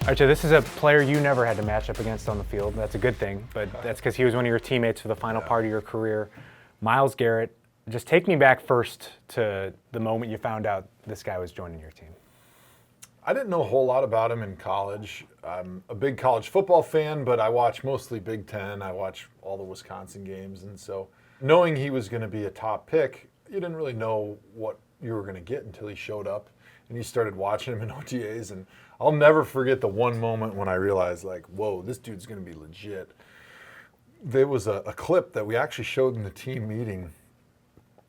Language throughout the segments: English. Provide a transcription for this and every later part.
All right, so this is a player you never had to match up against on the field. That's a good thing, but that's because he was one of your teammates for the final part of your career. Myles Garrett, just take me back first to the moment you found out this guy was joining your team. I didn't know a whole lot about him in college. I'm a big college football fan, but I watch mostly Big Ten. I watch all the Wisconsin games, and so knowing he was going to be a top pick, you didn't really know what you were going to get until he showed up, and you started watching him in OTAs, and I'll never forget the one moment when I realized, like, whoa, this dude's going to be legit. There was a clip that we actually showed in the team meeting.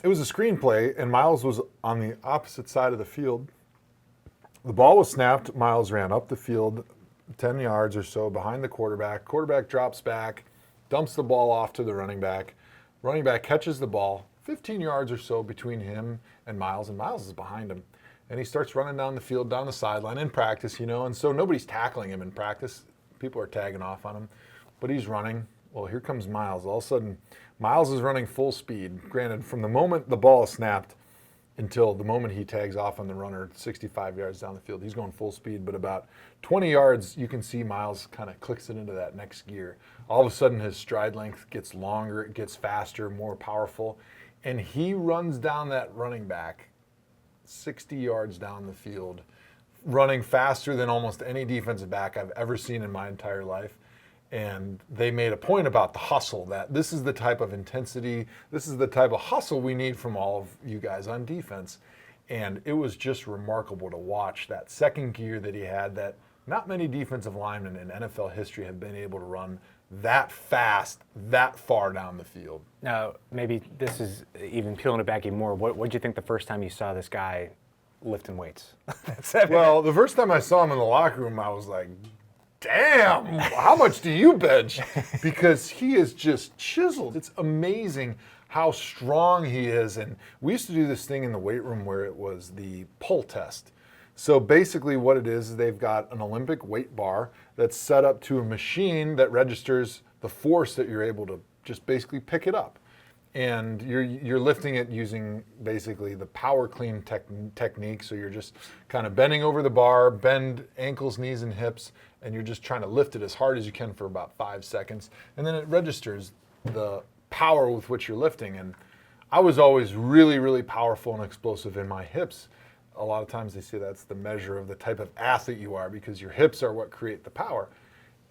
It was a screenplay, and Myles was on the opposite side of the field. The ball was snapped. Myles ran up the field 10 yards or so behind the quarterback. Quarterback drops back, dumps the ball off to the running back. Running back catches the ball 15 yards or so between him and Myles is behind him. And he starts running down the field, down the sideline in practice, and so nobody's tackling him in practice. People are tagging off on him, but he's running. Well, here comes Myles. All of a sudden, Myles is running full speed. Granted, from the moment the ball is snapped until the moment he tags off on the runner 65 yards down the field, he's going full speed, but about 20 yards, you can see Myles kind of clicks it into that next gear. All of a sudden, his stride length gets longer, it gets faster, more powerful, and he runs down that running back 60 yards down the field, running faster than almost any defensive back I've ever seen in my entire life. And they made a point about the hustle, that this is the type of intensity, this is the type of hustle we need from all of you guys on defense. And it was just remarkable to watch that second gear that he had that not many defensive linemen in NFL history have been able to run that fast, that far down the field. Now, maybe this is even peeling it back even more. What did you think the first time you saw this guy lifting weights? Well, the first time I saw him in the locker room, I was like, damn, how much do you bench? Because he is just chiseled. It's amazing how strong he is. And we used to do this thing in the weight room where it was the pull test. So basically what it is they've got an Olympic weight bar that's set up to a machine that registers the force that you're able to just basically pick it up. And you're lifting it using basically the power clean technique. So you're just kind of bending over the bar, bend ankles, knees, and hips, and you're just trying to lift it as hard as you can for about 5 seconds. And then it registers the power with which you're lifting. And I was always really, really powerful and explosive in my hips. A lot of times they say that's the measure of the type of athlete you are because your hips are what create the power.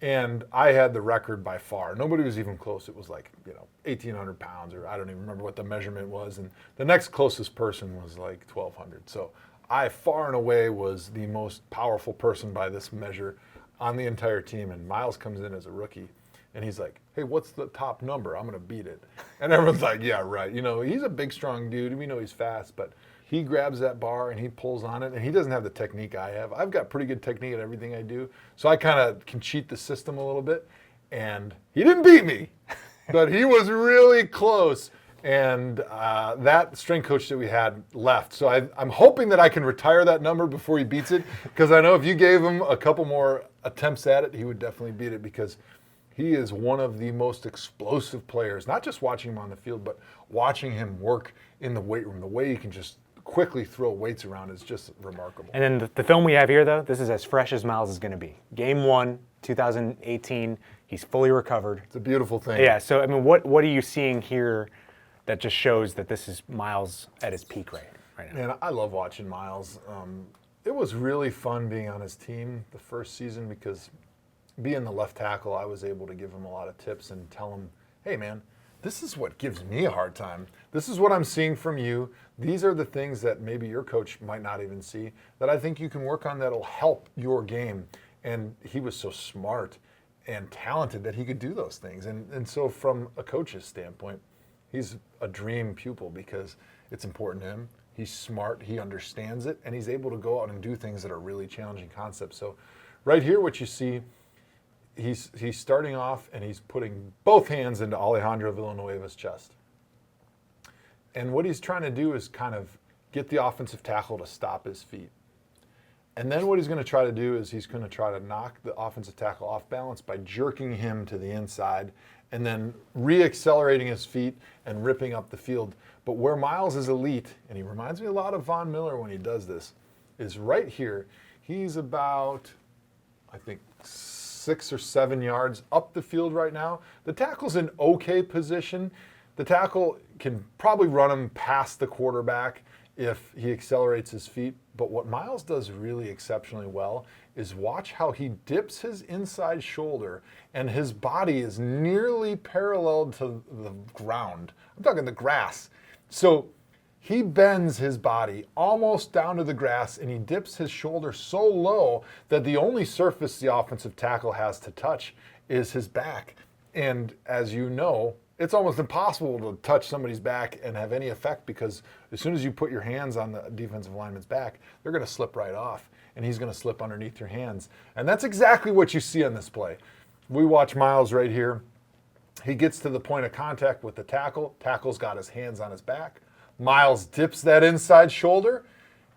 And I had the record by far. Nobody was even close. It was like, 1,800 pounds, or I don't even remember what the measurement was. And the next closest person was like 1,200. So I far and away was the most powerful person by this measure on the entire team. And Myles comes in as a rookie, and he's like, hey, what's the top number? I'm going to beat it. And everyone's like, yeah, right. He's a big, strong dude. We know he's fast, but he grabs that bar and he pulls on it, and he doesn't have the technique I have. I've got pretty good technique at everything I do, so I kind of can cheat the system a little bit. And he didn't beat me, but he was really close. And that strength coach that we had left. So I'm hoping that I can retire that number before he beats it, because I know if you gave him a couple more attempts at it, he would definitely beat it, because he is one of the most explosive players, not just watching him on the field, but watching him work in the weight room. The way he can just quickly throw weights around is just remarkable. And then the film we have here, though, this is as fresh as Myles is going to be. Game 1, 2018, he's fully recovered. It's a beautiful thing. Yeah, so, I mean, what are you seeing here that just shows that this is Myles at his peak right now? Man, I love watching Myles. It was really fun being on his team the first season, because being the left tackle, I was able to give him a lot of tips and tell him, hey, man, this is what gives me a hard time. This is what I'm seeing from you. These are the things that maybe your coach might not even see that I think you can work on that'll help your game. And he was so smart and talented that he could do those things. And so from a coach's standpoint, he's a dream pupil, because it's important to him. He's smart, he understands it, and he's able to go out and do things that are really challenging concepts. So right here, what you see, he's starting off and he's putting both hands into Alejandro Villanueva's chest. And what he's trying to do is kind of get the offensive tackle to stop his feet. And then what he's going to try to do is he's going to try to knock the offensive tackle off balance by jerking him to the inside and then re-accelerating his feet and ripping up the field. But where Myles is elite, and he reminds me a lot of Von Miller when he does this, is right here. He's about, I think 6 or 7 yards up the field right now. The tackle's in okay position. The tackle can probably run him past the quarterback if he accelerates his feet. But what Myles does really exceptionally well is watch how he dips his inside shoulder and his body is nearly parallel to the ground. I'm talking the grass. So he bends his body almost down to the grass and he dips his shoulder so low that the only surface the offensive tackle has to touch is his back. And as you know, it's almost impossible to touch somebody's back and have any effect because as soon as you put your hands on the defensive lineman's back, they're going to slip right off and he's going to slip underneath your hands. And that's exactly what you see on this play. We watch Myles right here. He gets to the point of contact with the tackle. Tackle's got his hands on his back. Myles dips that inside shoulder,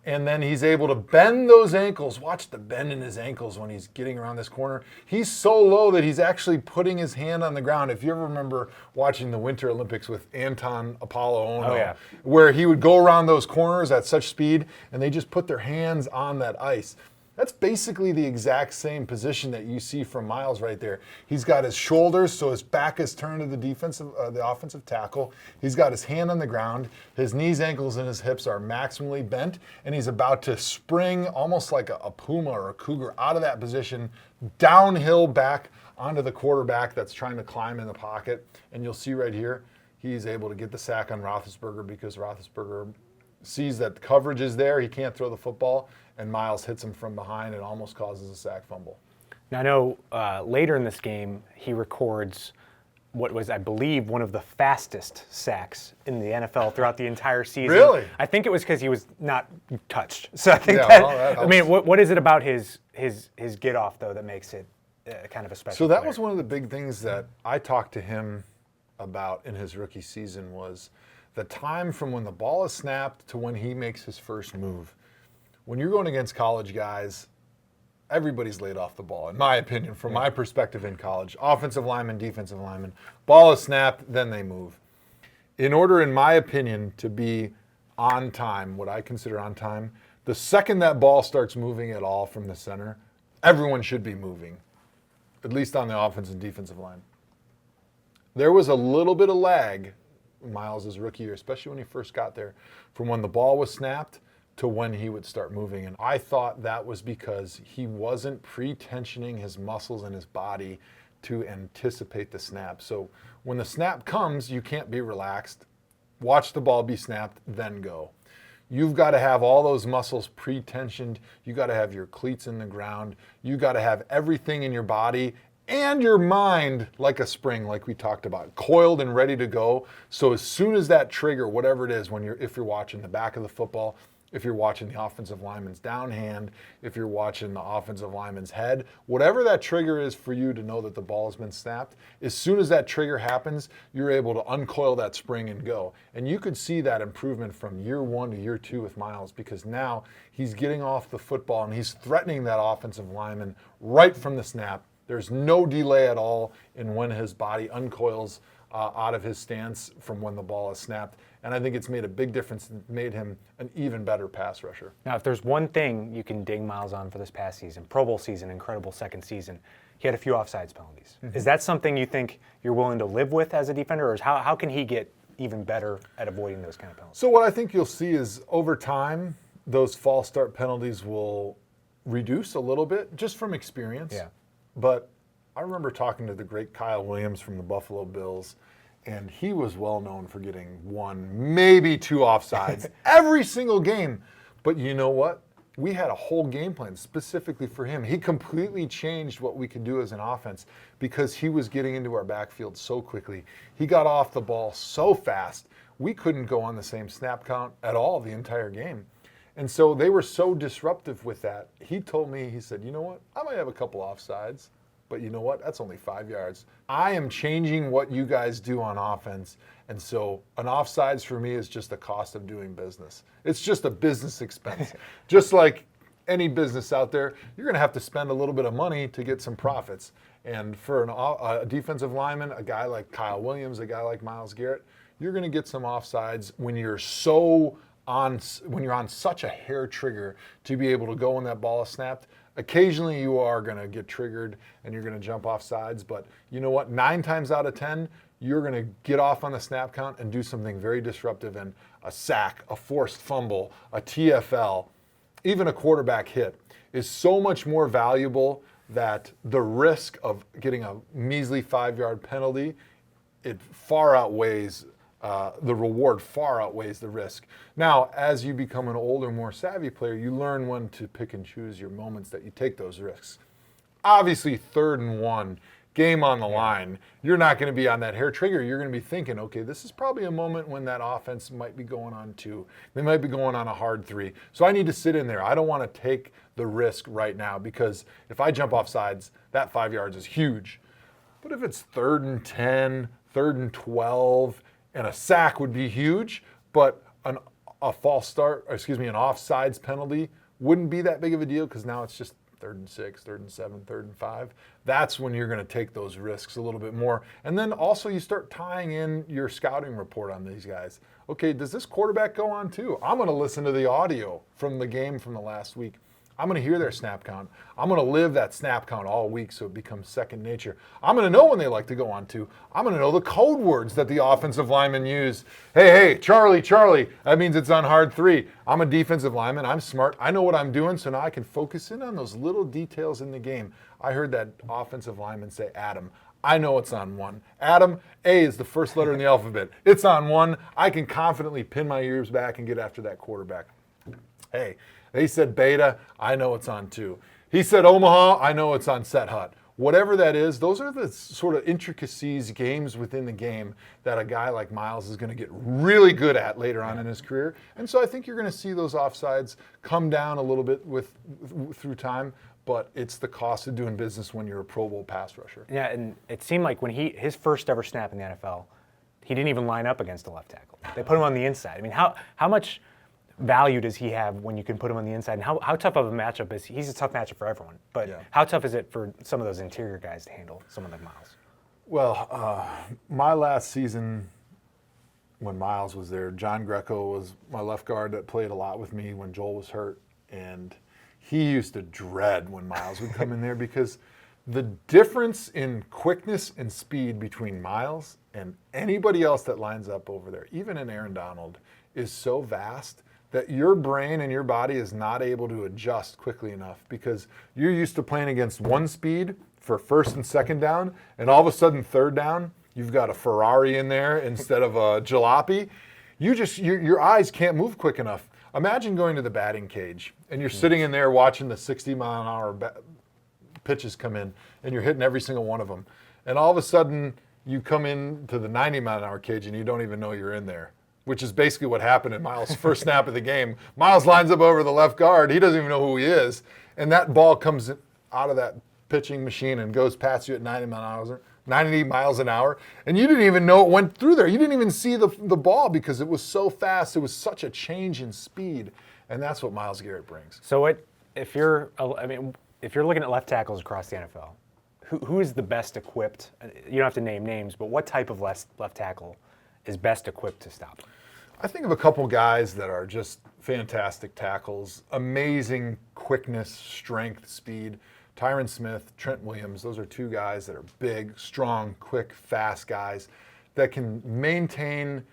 and then he's able to bend those ankles. Watch the bend in his ankles when he's getting around this corner. He's so low that he's actually putting his hand on the ground. If you ever remember watching the Winter Olympics with Anton Apollo Ono, where he would go around those corners at such speed, and they just put their hands on that ice. That's basically the exact same position that you see from Myles right there. He's got his shoulders, so his back is turned to the offensive tackle. He's got his hand on the ground. His knees, ankles, and his hips are maximally bent, and he's about to spring almost like a puma or a cougar out of that position, downhill back onto the quarterback that's trying to climb in the pocket. And you'll see right here, he's able to get the sack on Roethlisberger because Roethlisberger sees that the coverage is there. He can't throw the football. And Myles hits him from behind and almost causes a sack fumble. Now, I know later in this game, he records what was, I believe, one of the fastest sacks in the NFL throughout the entire season. Really? I think it was because he was not touched. So I think that I mean, what is it about his get off, though, that makes it kind of a special So that player? was one of the big things that I talked to him about in his rookie season was the time from when the ball is snapped to when he makes his first move. When you're going against college guys, everybody's laid off the ball, in my opinion, from my perspective in college. Offensive lineman, defensive lineman. Ball is snapped, then they move. In order, in my opinion, to be on time, what I consider on time, the second that ball starts moving at all from the center, everyone should be moving, at least on the offensive and defensive line. There was a little bit of lag, Myles' rookie year, especially when he first got there, from when the ball was snapped to when he would start moving. And I thought that was because he wasn't pre-tensioning his muscles and his body to anticipate the snap. So when the snap comes, you can't be relaxed. Watch the ball be snapped, then go. You've got to have all those muscles pre-tensioned. You got to have your cleats in the ground. You got to have everything in your body and your mind like a spring, like we talked about, coiled and ready to go. So as soon as that trigger, whatever it is, if you're watching the back of the football, if you're watching the offensive lineman's downhand, if you're watching the offensive lineman's head, whatever that trigger is for you to know that the ball has been snapped, as soon as that trigger happens, you're able to uncoil that spring and go. And you could see that improvement from year 1 to year 2 with Myles because now he's getting off the football and he's threatening that offensive lineman right from the snap. There's no delay at all in when his body uncoils out of his stance from when the ball is snapped. And I think it's made a big difference and made him an even better pass rusher. Now, if there's one thing you can ding Myles on for this past season, Pro Bowl season, incredible second season, he had a few offsides penalties. Is that something you think you're willing to live with as a defender, or how can he get even better at avoiding those kind of penalties? So what I think you'll see is over time, those false start penalties will reduce a little bit just from experience. Yeah. But I remember talking to the great Kyle Williams from the Buffalo Bills, and he was well known for getting 1, maybe 2 offsides every single game. But you know what? We had a whole game plan specifically for him. He completely changed what we could do as an offense because he was getting into our backfield so quickly. He got off the ball so fast, we couldn't go on the same snap count at all the entire game. And so they were so disruptive with that. He told me, he said, you know what? I might have a couple offsides. But you know what? That's only 5 yards. I am changing what you guys do on offense. And so an offsides for me is just the cost of doing business. It's just a business expense. Just like any business out there, you're going to have to spend a little bit of money to get some profits. And for a defensive lineman, a guy like Kyle Williams, a guy like Myles Garrett, you're going to get some offsides when you're on such a hair trigger to be able to go when that ball is snapped. Occasionally you are going to get triggered and you're going to jump off sides, but you know what? 9 times out of 10, you're going to get off on the snap count and do something very disruptive, and a sack, a forced fumble, a TFL, even a quarterback hit is so much more valuable that the risk of getting a measly 5-yard penalty, it far outweighs the reward far outweighs the risk. Now, as you become an older, more savvy player, you learn when to pick and choose your moments that you take those risks. Obviously, 3rd and 1, game on the line, you're not going to be on that hair trigger. You're going to be thinking, okay, this is probably a moment when that offense might be going on 2. They might be going on a hard 3. So I need to sit in there. I don't want to take the risk right now, because if I jump off sides, that 5 yards is huge. But if it's 3rd and 10, 3rd and 12, and a sack would be huge, but a false start, an offsides penalty wouldn't be that big of a deal, because now it's just 3rd and 6, 3rd and 7, 3rd and 5. That's when you're going to take those risks a little bit more. And then also you start tying in your scouting report on these guys. Okay, does this quarterback go on 2? I'm going to listen to the audio from the game from the last week. I'm going to hear their snap count. I'm going to live that snap count all week so it becomes second nature. I'm going to know when they like to go on 2. I'm going to know the code words that the offensive linemen use. Hey, Charlie, that means it's on hard 3. I'm a defensive lineman. I'm smart. I know what I'm doing, so now I can focus in on those little details in the game. I heard that offensive lineman say Adam. I know it's on 1. Adam, A is the first letter in the alphabet. It's on 1. I can confidently pin my ears back and get after that quarterback. Hey, they said beta, I know it's on 2. He said Omaha, I know it's on set hut. Whatever that is, those are the sort of intricacies, games within the game, that a guy like Myles is going to get really good at later on in his career. And so I think you're going to see those offsides come down a little bit through time, but it's the cost of doing business when you're a Pro Bowl pass rusher. Yeah, and it seemed like when his first ever snap in the NFL, he didn't even line up against a left tackle. They put him on the inside. I mean, how much value does he have when you can put him on the inside? And how tough of a matchup is he? He's a tough matchup for everyone, but how tough is it for some of those interior guys to handle someone like Myles? Well, my last season when Myles was there, John Greco was my left guard that played a lot with me when Joel was hurt, and he used to dread when Myles would come in there, because the difference in quickness and speed between Myles and anybody else that lines up over there, even in Aaron Donald, is so vast that your brain and your body is not able to adjust quickly enough, because you're used to playing against one speed for 1st and 2nd down, and all of a sudden 3rd down, you've got a Ferrari in there instead of a jalopy. Your eyes can't move quick enough. Imagine going to the batting cage and you're sitting in there watching the 60-mile-an-hour pitches come in, and you're hitting every single one of them. And all of a sudden you come into the 90-mile-an-hour cage and you don't even know you're in there, which is basically what happened in Myles' first snap of the game. Myles lines up over the left guard. He doesn't even know who he is. And that ball comes out of that pitching machine and goes past you at 90 miles an hour. And you didn't even know it went through there. You didn't even see the ball, because it was so fast. It was such a change in speed. And that's what Myles Garrett brings. So if you're looking at left tackles across the NFL, who is the best equipped? You don't have to name names, but what type of left tackle is best equipped to stop? I think of a couple guys that are just fantastic tackles, amazing quickness, strength, speed. Tyron Smith, Trent Williams, those are 2 guys that are big, strong, quick, fast guys that can maintain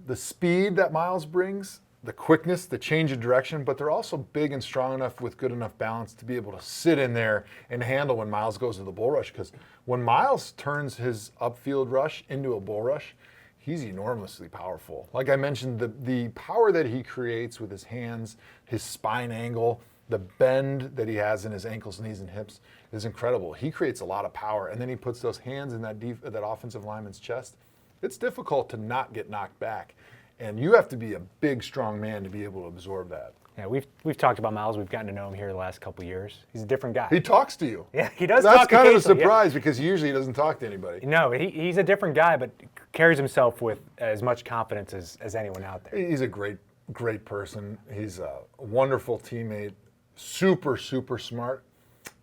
the speed that Myles brings, the quickness, the change of direction, but they're also big and strong enough with good enough balance to be able to sit in there and handle when Myles goes to the bull rush. Because when Myles turns his upfield rush into a bull rush, he's enormously powerful. Like I mentioned, the power that he creates with his hands, his spine angle, the bend that he has in his ankles, knees, and hips is incredible. He creates a lot of power, and then he puts those hands in that offensive lineman's chest. It's difficult to not get knocked back, and you have to be a big, strong man to be able to absorb that. Yeah, we've talked about Myles. We've gotten to know him here the last couple of years. He's a different guy. He talks to you. Yeah, he does. That's talk kind of a occasionally, surprise, because usually he doesn't talk to anybody. No, he's a different guy, but carries himself with as much confidence as anyone out there. He's a great person. He's a wonderful teammate. Super, super smart.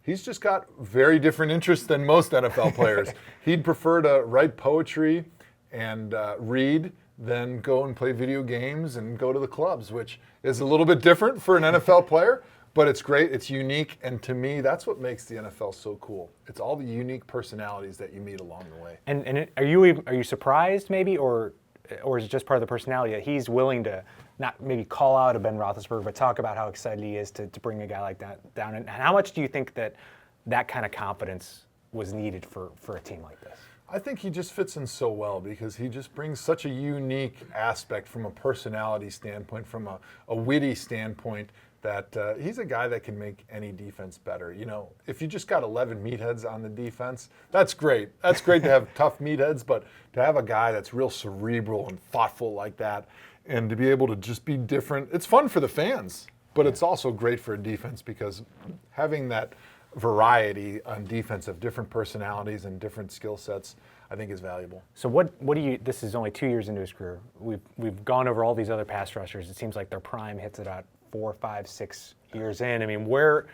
He's just got very different interests than most NFL players. He'd prefer to write poetry and read than go and play video games and go to the clubs, which is a little bit different for an NFL player. But it's great. It's unique. And to me, that's what makes the NFL so cool. It's all the unique personalities that you meet along the way. And are you surprised maybe, or is it just part of the personality that he's willing to not maybe call out a Ben Roethlisberger, but talk about how excited he is to bring a guy like that down? And how much do you think that kind of confidence was needed for a team like this? I think he just fits in so well because he just brings such a unique aspect from a personality standpoint, from a witty standpoint, that he's a guy that can make any defense better. You know, if you just got 11 meatheads on the defense, that's great. That's great to have tough meatheads, but to have a guy that's real cerebral and thoughtful like that, and to be able to just be different, it's fun for the fans, but it's also great for a defense because having that variety on defense of different personalities and different skill sets, I think is valuable. So what do you? This is only 2 years into his career. We've gone over all these other pass rushers. It seems like their prime hits about 4, 5, 6 years in. I mean, where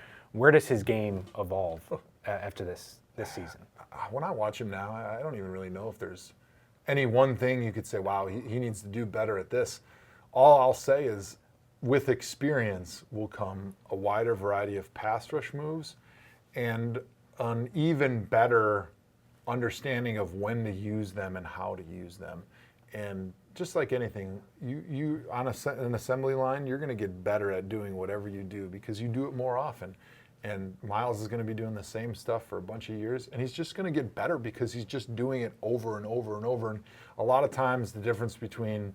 does his game evolve after this season? When I watch him now, I don't even really know if there's any one thing you could say, wow, he needs to do better at this. All I'll say is, with experience will come a wider variety of pass rush moves and an even better understanding of when to use them and how to use them. And just like anything, you on an assembly line, you're going to get better at doing whatever you do because you do it more often. And Myles is going to be doing the same stuff for a bunch of years, and he's just going to get better because he's just doing it over and over and over. And a lot of times, the difference between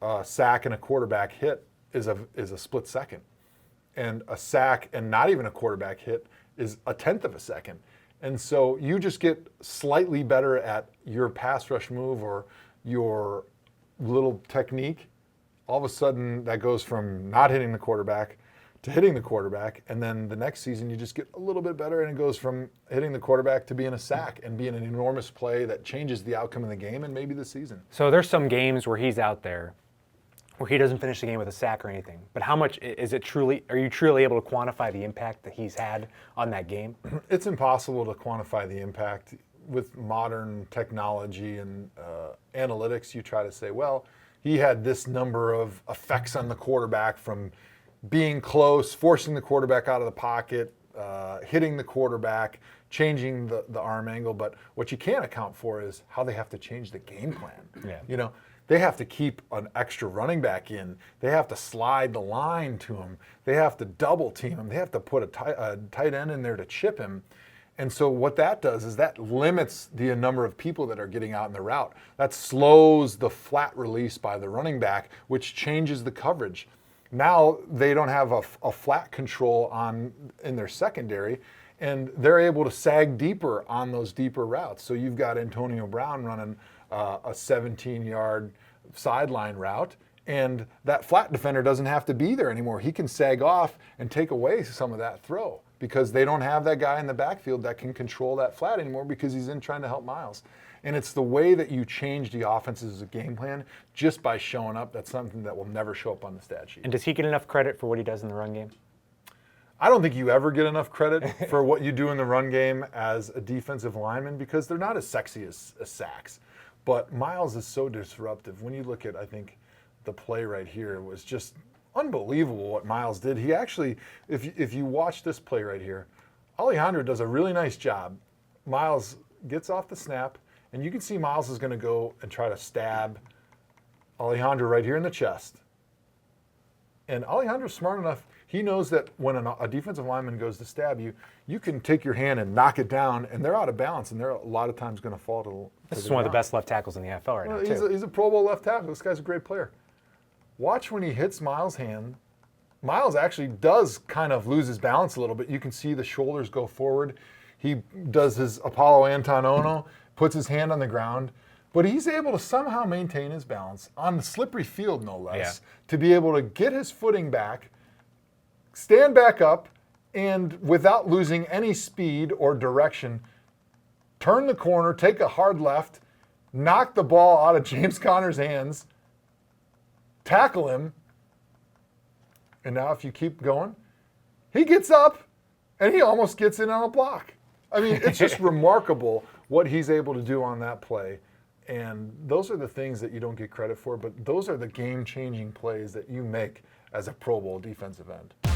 a sack and a quarterback hit is a split second, and a sack and not even a quarterback hit is a tenth of a second. And so you just get slightly better at your pass rush move or your little technique. All of a sudden, that goes from not hitting the quarterback to hitting the quarterback, and then the next season you just get a little bit better, and it goes from hitting the quarterback to being a sack and being an enormous play that changes the outcome of the game and maybe the season. So there's some games where he's out there where he doesn't finish the game with a sack or anything. But how much is it truly? Are you truly able to quantify the impact that he's had on that game? It's impossible to quantify the impact with modern technology and analytics. You try to say, well, he had this number of effects on the quarterback from being close, forcing the quarterback out of the pocket, hitting the quarterback, changing the arm angle. But what you can't account for is how they have to change the game plan. Yeah. You know, they have to keep an extra running back in. They have to slide the line to him. They have to double team him. They have to put a tight end in there to chip him. And so what that does is that limits the number of people that are getting out in the route. That slows the flat release by the running back, which changes the coverage. Now they don't have a flat control in their secondary, and they're able to sag deeper on those deeper routes. So you've got Antonio Brown running a 17-yard sideline route, and that flat defender doesn't have to be there anymore. He can sag off and take away some of that throw because they don't have that guy in the backfield that can control that flat anymore because he's in trying to help Myles. And it's the way that you change the offense's game plan just by showing up. That's something that will never show up on the stat sheet. And does he get enough credit for what he does in the run game? I don't think you ever get enough credit for what you do in the run game as a defensive lineman because they're not as sexy as sacks. But Myles is so disruptive. When you look at, I think, the play right here was just unbelievable what Myles did. He actually, if you watch this play right here, Alejandro does a really nice job. Myles gets off the snap, and you can see Myles is going to go and try to stab Alejandro right here in the chest. And Alejandro's smart enough. He knows that when a defensive lineman goes to stab you, you can take your hand and knock it down, and they're out of balance, and they're a lot of times going to fall to the This is one of the best left tackles in the NFL right now, too. He's a Pro Bowl left tackle. This guy's a great player. Watch when he hits Myles' hand. Myles actually does kind of lose his balance a little bit. You can see the shoulders go forward. He does his Apollo Anton, puts his hand on the ground, but he's able to somehow maintain his balance on the slippery field, no less, to be able to get his footing back, stand back up, and without losing any speed or direction, turn the corner, take a hard left, knock the ball out of James Conner's hands, tackle him, and now if you keep going, he gets up and he almost gets in on a block. I mean, it's just remarkable what he's able to do on that play. And those are the things that you don't get credit for, but those are the game-changing plays that you make as a Pro Bowl defensive end.